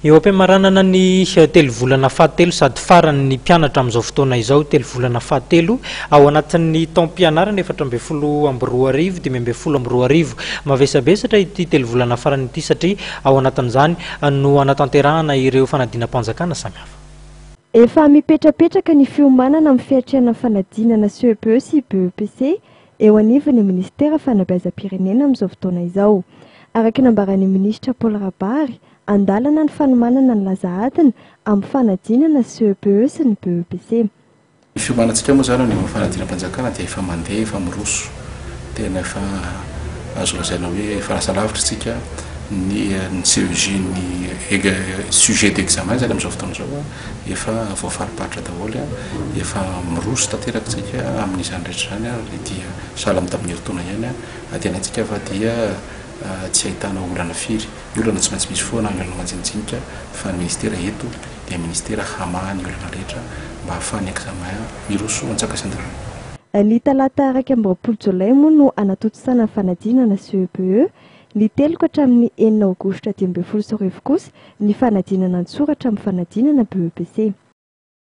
eo am-piamaranana ny telo volana fahatelo sady faran'ny mpianatra amin'izao fotoana izao telo volana fahatelo ao anatin'ny taom-pianarana 7 dimy ambin'ny folo amby roa arivo mavesabesatra ity telo volana farany ity satria ao anatin'izany no anatanterahana ireo fanadinam-panjakana samihafa. Efa mipetrapetraka ny fiomanana amin'ny fiatrehana fanadinana CEPE sy BEPC eo anivon'ny ministera fanabeazam-pirenena amin'izao fotoana izao. Araka nambaran'ny ministra Paul Rabary, andalana ny fanomanana ny laza adina amin'ny fanadinana CEPE sy ny BEPC. Ny fiomanantsika moa zany ny fanadinam-panjakana dia efa mandeha, efa miroso, tena efa azo lazaina hoe efa lasa lavitra tsika ny CEJ ny sujet d'examen zany amin'izao fotoana izao efa voafaripahitra daholo, efa miroso tanteraka tsika amin'izany rehetra zany le dia sahala amin'ny tamin'ny herintaona ihany atenantsika fa dia tsy ahitana olana firy. Ny olana tsy maintsy misy foana ny olana manjinijinika fa ny ministera eto dia ministera hamahany olana rehetra mba hahafahan'ny examen miroso antsakasandrona. Ny talata 20 Jolay moa no anatotosana ny fanadinana CEPE. Ny 3 hatramin'ny 4 Aogositra 2020 kosa ny fanadinana an-tsoratra amin'ny fanadinana BEPC.